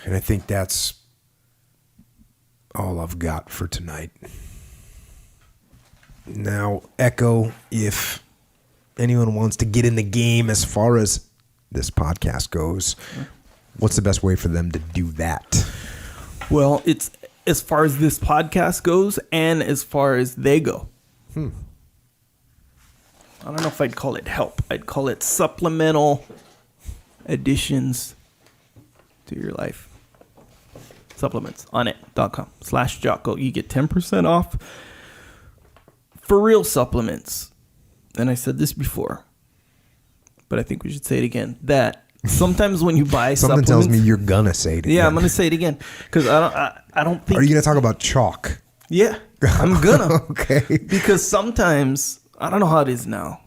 And I think that's all I've got for tonight. Now, Echo, if anyone wants to get in the game as far as this podcast goes, what's the best way for them to do that? Well, it's as far as this podcast goes and as far as they go. I don't know if I'd call it help. I'd call it supplemental additions to your life. Supplements. Onnit.com/Jocko. You get 10% off for real supplements. And I said this before, but I think we should say it again. That sometimes when you buy Something supplements, tells me you're gonna say it again. yeah, I'm gonna say it again because I don't think. Are you gonna talk about chalk? Yeah, I'm gonna. Okay. Because sometimes I don't know how it is now.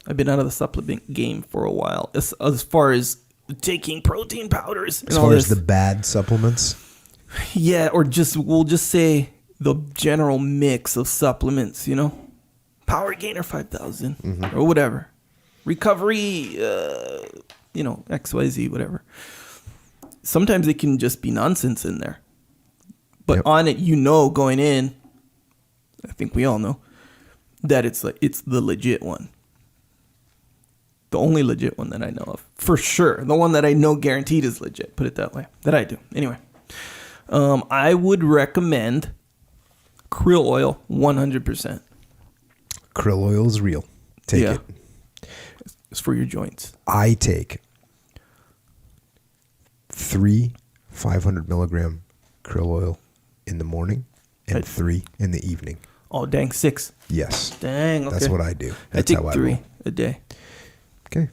I've been out of the supplement game for a while. As far as taking protein powders, and As all far this. as the bad supplements, Yeah, or we'll just say the general mix of supplements. You know, Power Gainer 5000 or whatever, Recovery, XYZ, whatever. Sometimes it can just be nonsense in there. But on it, going in, I think we all know that it's the legit one. The only legit one that I know of. For sure. The one that I know guaranteed is legit. Put it that way. That I do. Anyway. I would recommend krill oil 100%. krill oil is real. Take it. It's for your joints. I take 3 500 milligram krill oil in the morning and 3 in the evening. Oh, dang, 6. Yes. Dang, okay. That's what I do. That's I take how 3 roll. a day. Okay.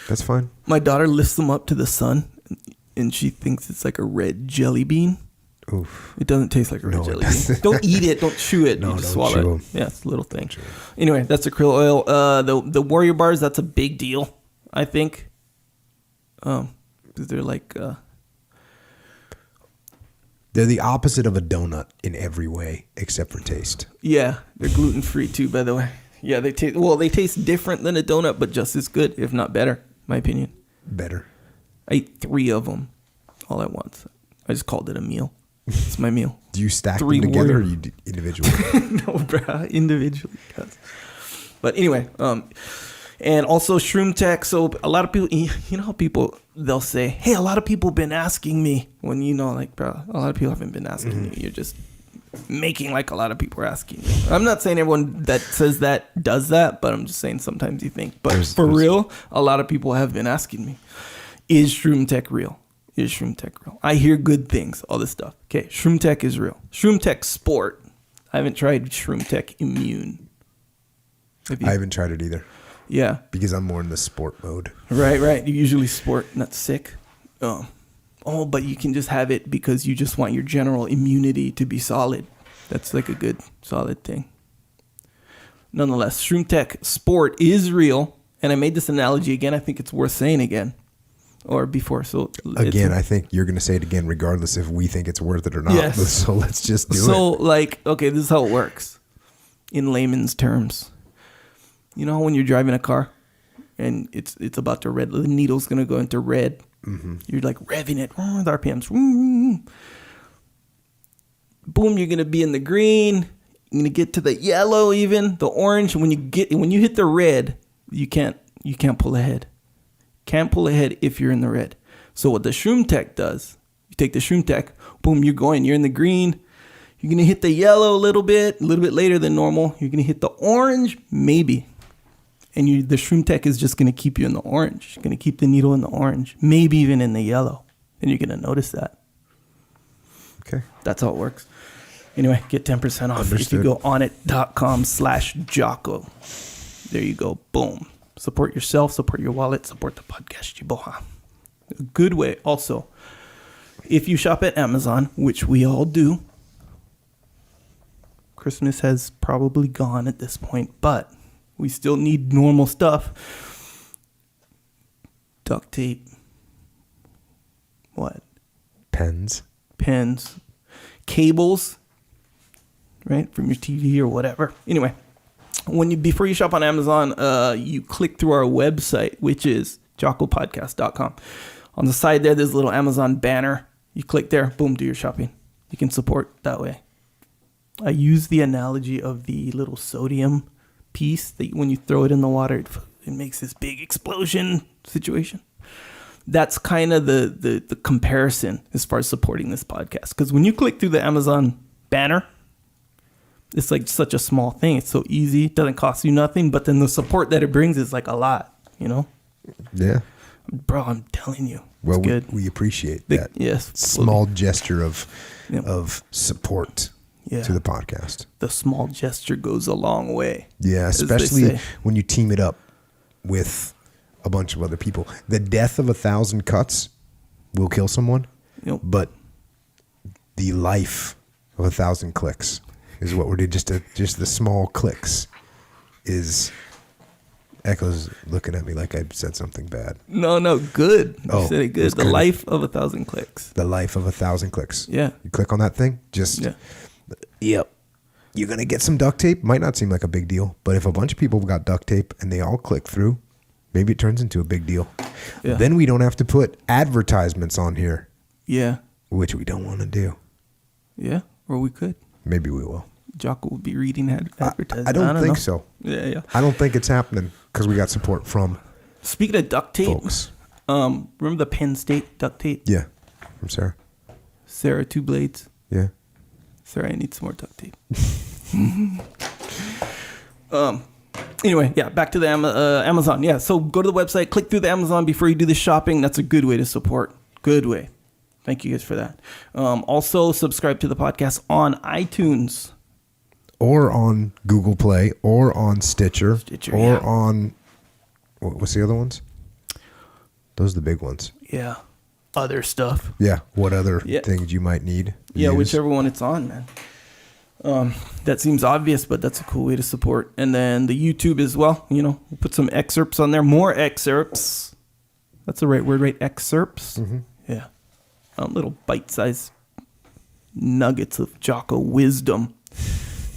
That's fine. My daughter lifts them up to the sun, and she thinks it's like a red jelly bean. Oof. It doesn't taste like a red jelly bean. Don't eat it. Don't chew it. No, you just don't swallow chew it. 'em. Yeah, it's a little thing. Anyway, that's the krill oil. The Warrior bars, that's a big deal, I think. Because they're like... They're the opposite of a donut in every way except for taste. Yeah, they're gluten-free too, by the way. Yeah, they taste different than a donut, but just as good, if not better, my opinion. Better. I ate 3 of them all at once. I just called it a meal. It's my meal. Do you stack 3 them together Warrior. or you individually? No, bro, individually. But anyway, and also Shroom Tech. So a lot of people, you know how people, they'll say, hey, a lot of people have been asking me when, like, bro, a lot of people haven't been asking you. You're just making like a lot of people are asking you. I'm not saying everyone that says that does that, but I'm just saying sometimes you think. But for real, a lot of people have been asking me, is Shroom Tech real? Is Shroom Tech real? I hear good things, all this stuff. Okay, Shroom Tech is real. Shroom Tech Sport. I haven't tried Shroom Tech Immune. I haven't tried it either. Yeah. Because I'm more in the sport mode. Right. You usually sport, not sick. But you can just have it because you just want your general immunity to be solid. That's like a good, solid thing. Nonetheless, Shroom Tech Sport is real. And I made this analogy again. I think it's worth saying again. Or before. So again, I think you're going to say it again regardless if we think it's worth it or not. Yes. So let's just do it. So, okay, this is how it works in layman's terms. You know when you're driving a car and it's about to red, the needle's going to go into red. Mm-hmm. You're like revving it with RPMs. Boom, you're going to be in the green. You're going to get to the yellow even, the orange. When you hit the red, you can't pull ahead. Can't pull ahead if you're in the red. So what the Shroom Tech does, you take the Shroom Tech, boom, you're in the green. You're going to hit the yellow a little bit later than normal. You're going to hit the orange, maybe. And the Shroom Tech is just going to keep you in the orange. It's going to keep the needle in the orange, maybe even in the yellow. And you're going to notice that. Okay. That's how it works. Anyway, get 10% off Understood. if you go onnit.com/Jocko. There you go. Boom. Support yourself, support your wallet, support the podcast, Chiboha. A good way. Also, if you shop at Amazon, which we all do, Christmas has probably gone at this point, but we still need normal stuff. Duct tape. What? Pens. Cables. Right? From your TV or whatever. Anyway. Before you shop on Amazon, you click through our website, which is jockopodcast.com. On the side there's a little Amazon banner. You click there, boom, do your shopping. You can support that way. I use the analogy of the little sodium piece that when you throw it in the water, it makes this big explosion situation. That's kind of the comparison as far as supporting this podcast. Because when you click through the Amazon banner, it's like such a small thing. It's so easy. It doesn't cost you nothing. But then the support that it brings is like a lot, you know? Yeah. Bro, I'm telling you. Well, it's good. we appreciate that. Yes. Small gesture of support to the podcast. The small gesture goes a long way. Yeah, especially when you team it up with a bunch of other people. The death of 1,000 cuts will kill someone, but the life of 1,000 clicks is what we're doing. Just the small clicks is. Echo's looking at me like I said something bad. No, good. You said it good. The good. life of 1,000 clicks. The life of 1,000 clicks. Yeah. You click on that thing, yep. You're going to get some duct tape. Might not seem like a big deal, but if a bunch of people got duct tape and they all click through, maybe it turns into a big deal. Yeah. Then we don't have to put advertisements on here. Yeah. Which we don't want to do. Yeah, or we could. Maybe we will. Jocko will be reading advertisements. I don't think so. Yeah. I don't think it's happening because we got support from. Speaking of duct tape, folks. Remember the Penn State duct tape? Yeah, from Sarah. Sarah, 2 blades. Yeah. Sarah, I need some more duct tape. Anyway, back to the Amazon. Yeah, so go to the website, click through the Amazon before you do the shopping. That's a good way to support. Good way. Thank you guys for that. Also, subscribe to the podcast on iTunes. Or on Google Play, or on Stitcher, or on, what's the other ones? Those are the big ones. Yeah. Other stuff. Yeah. What other things you might need? Yeah, whichever one it's on, man. That seems obvious, but that's a cool way to support. And then the YouTube as well. We'll put some excerpts on there. More excerpts. That's the right word, right? Excerpts. Mm-hmm. Yeah. Little bite-sized nuggets of Jocko wisdom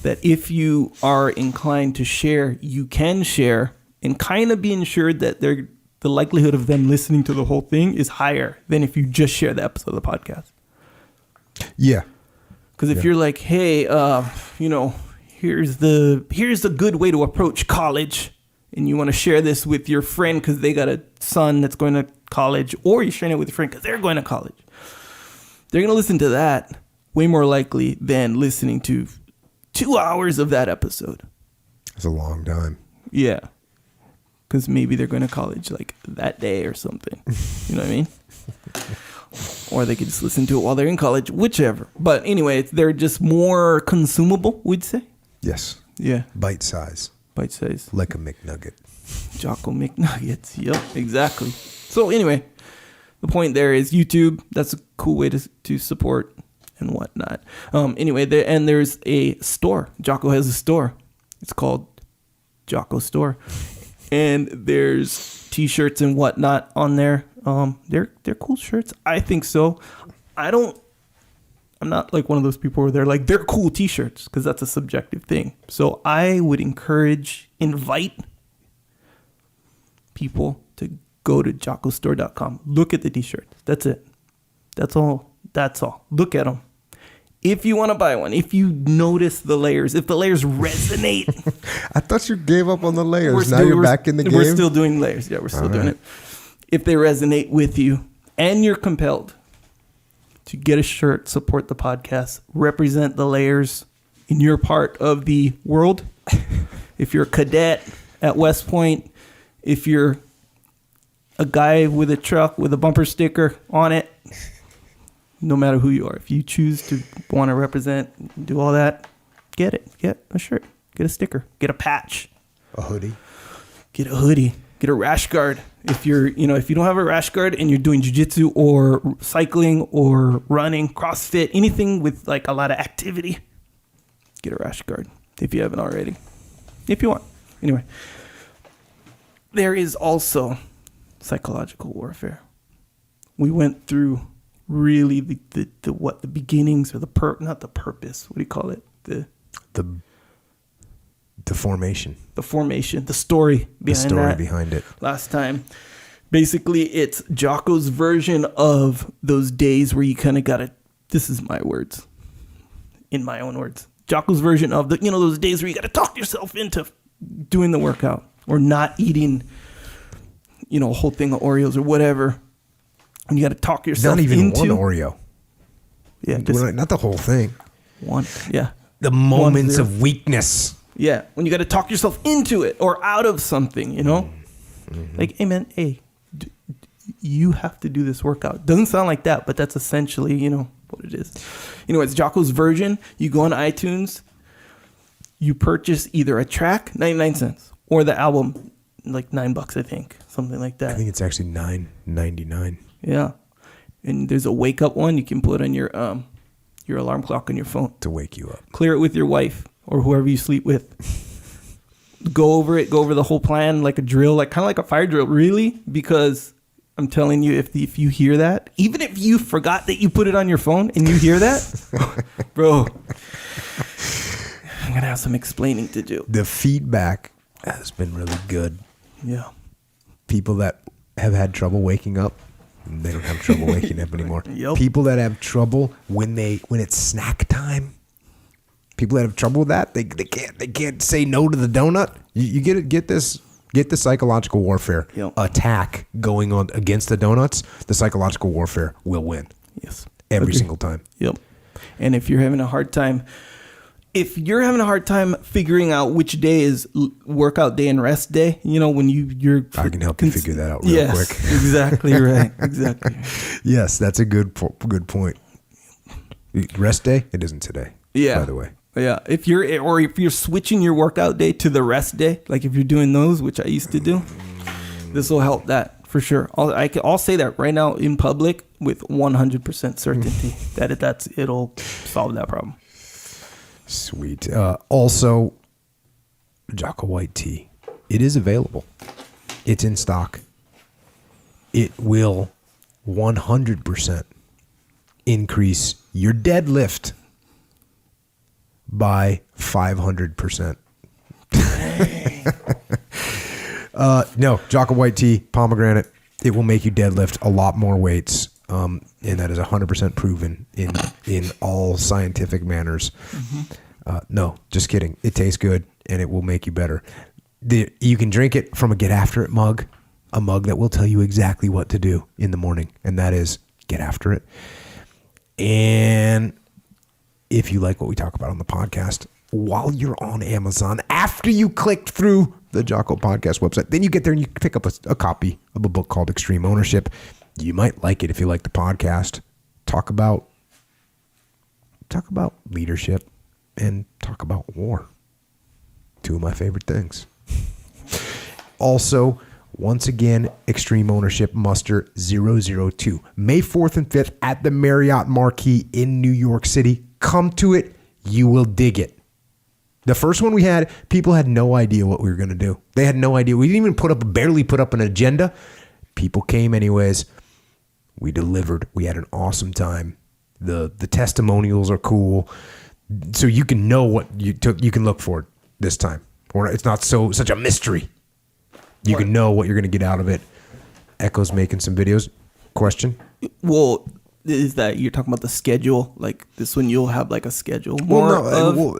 that if you are inclined to share, you can share and kind of be ensured that the likelihood of them listening to the whole thing is higher than if you just share the episode of the podcast. Yeah. Because if you're like, hey, here's the good way to approach college, and you want to share this with your friend because they got a son that's going to college, or you're sharing it with your friend because they're going to college, they're going to listen to that way more likely than listening to 2 hours of that episode. It's a long time. Yeah. Because maybe they're going to college like that day or something. You know what I mean? Or they could just listen to it while they're in college, whichever. But anyway, they're just more consumable, we'd say. Yes. Yeah. Bite size. Bite size. Like a McNugget. Jocko McNuggets. Yep, exactly. So anyway, the point there is YouTube. That's a cool way to support and whatnot. Anyway, there's a store. Jocko has a store. It's called Jocko Store. And there's t-shirts and whatnot on there. They're cool shirts. I think so. I'm not like one of those people where they're like, they're cool t-shirts, because that's a subjective thing. So I would invite people to go to jockostore.com. Look at the t-shirts. That's it. That's all. Look at them. If you want to buy one, if you notice the layers, if the layers resonate. I thought you gave up on the layers. Now you're back in the game. We're still doing layers. Yeah, we're still doing it. If they resonate with you and you're compelled to get a shirt, support the podcast, represent the layers in your part of the world. If you're a cadet at West Point, if you're a guy with a truck with a bumper sticker on it, no matter who you are, if you choose to want to represent, do all that, get it. Get a shirt. Get a sticker. Get a patch. A hoodie. Get a hoodie. Get a rash guard. If you don't have a rash guard and you're doing jiu-jitsu or cycling or running, CrossFit, anything with like a lot of activity, get a rash guard if you haven't already. If you want. Anyway, there is also psychological warfare. We went through really the beginnings or not the purpose. What do you call it? The formation. The formation, the story behind it. Last time. Basically, it's Jocko's version of those days where you kind of got to, this is my words, in my own words, Jocko's version of the, those days where you got to talk yourself into doing the workout or not eating, a whole thing of Oreos or whatever. And you got to talk yourself into. Not even one Oreo. Yeah. Not the whole thing. One. Yeah. The moments of weakness. Yeah. When you got to talk yourself into it or out of something, Mm-hmm. Like, hey man, you have to do this workout. Doesn't sound like that, but that's essentially, what it is. It's Jocko's version. You go on iTunes, you purchase either a track, 99 cents, or the album, like $9, I think, something like that. I think it's actually $9.99. Yeah. And there's a wake up one you can put on your alarm clock on your phone to wake you up. Clear it with your wife or whoever you sleep with. Go over the whole plan like a drill, like kind of like a fire drill, really, because I'm telling you, if you hear that, even if you forgot that you put it on your phone and you hear that, bro, I'm gonna have some explaining to do. The feedback has been really good. Yeah. People that have had trouble waking up, they don't have trouble waking up anymore. Yep. People that have trouble when it's snack time. People that have trouble with that, they can't say no to the donut. You get the psychological warfare attack going on against the donuts. The psychological warfare will win. Yes. Every single time. Yep. And if you're having a hard time figuring out which day is workout day and rest day, when you're I can help you figure that out real quick. Exactly right. Exactly. Yes, that's a good point. Rest day, it isn't today. Yeah. By the way. Yeah, if you're switching your workout day to the rest day, like if you're doing those, which I used to do, this will help that for sure. I'll say that right now in public with 100% certainty that it'll solve that problem. Sweet. Also, Jocko White tea. It is available. It's in stock. It will 100% increase your deadlift by 500%. No, Jocko White tea, pomegranate. It will make you deadlift a lot more weights, and that is 100% proven in all scientific manners. Mm-hmm. No, just kidding. It tastes good, and it will make you better. You can drink it from a Get After It mug, a mug that will tell you exactly what to do in the morning, and that is get after it. And if you like what we talk about on the podcast, while you're on Amazon, after you clicked through the Jocko Podcast website, then you get there and you pick up a copy of a book called Extreme Ownership. You might like it if you like the podcast. Talk about leadership and talk about war. Two of my favorite things. Also, once again, Extreme Ownership Muster 002. May 4th and 5th at the Marriott Marquis in New York City. Come to it. You will dig it. The first one we had, people had no idea what we were going to do. They had no idea. We didn't even barely put up an agenda. People came anyways. We delivered. We had an awesome time. The testimonials are cool. So you can know what you can look for it this time. Or it's not such a mystery. You can know what you're going to get out of it. Echo's making some videos. Question? Well, is that you're talking about the schedule? Like this one, you'll have like a schedule more?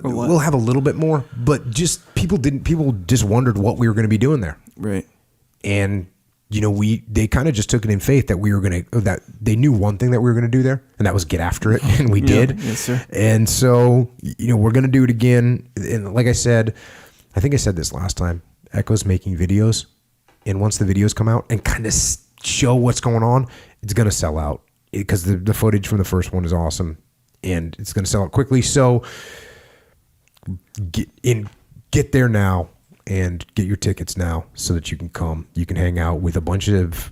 We'll have a little bit more, but just people just wondered what we were going to be doing there. Right. And they kind of just took it in faith that they knew one thing that we were going to do there, and that was get after it. And we did. Yes, sir. And so, we're going to do it again. And like I said, I think I said this last time, Echo's making videos, and once the videos come out and kind of show what's going on, it's going to sell out. Because the footage from the first one is awesome, and it's going to sell out quickly. So get there now and get your tickets now so that you can come. You can hang out with a bunch of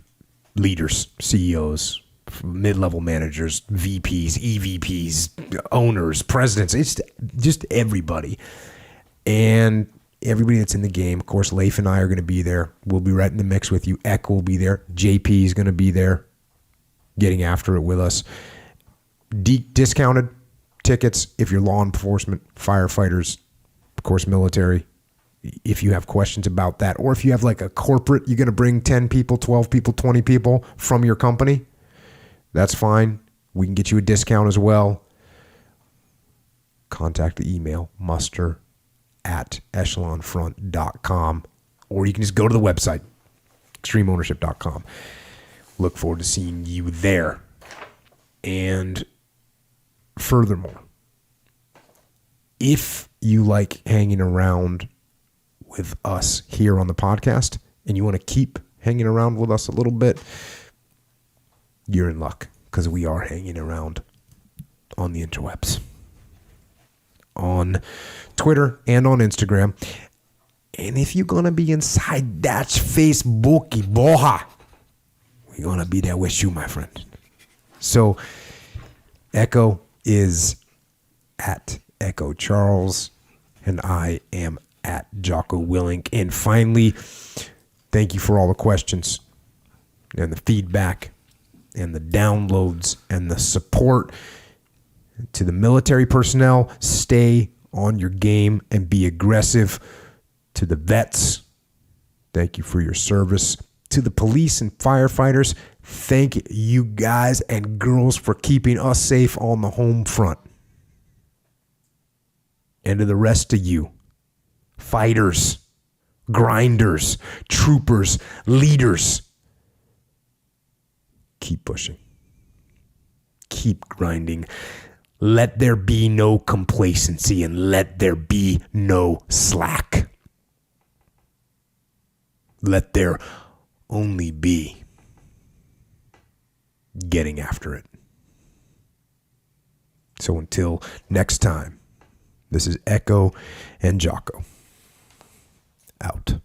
leaders, CEOs, mid-level managers, VPs, EVPs, owners, presidents. It's just everybody. And everybody that's in the game. Of course, Leif and I are going to be there. We'll be right in the mix with you. Eck will be there. JP is going to be there, getting after it with us. Discounted tickets if you're law enforcement, firefighters, of course, military. if you have questions about that, or if you have like a corporate, you're going to bring 10 people, 12 people, 20 people from your company, that's fine. We can get you a discount as well. Contact the email muster@echelonfront.com, or you can just go to the website, extremeownership.com. Look forward to seeing you there. And furthermore, if you like hanging around with us here on the podcast and you want to keep hanging around with us a little bit, you're in luck, because we are hanging around on the interwebs, on Twitter and on Instagram. And if you're going to be inside that Facebooky boha, we're going to be there with you, my friend. So Echo is at Echo Charles, and I am at Jocko Willink. And finally, thank you for all the questions and the feedback and the downloads and the support. To the military personnel, stay on your game and be aggressive. To the vets, thank you for your service. To the police and firefighters, thank you guys and girls for keeping us safe on the home front. And to the rest of you, fighters, grinders, troopers, leaders, keep pushing. Keep grinding. Let there be no complacency, and let there be no slack. Let there only be getting after it. So until next time, this is Echo and Jocko. Out.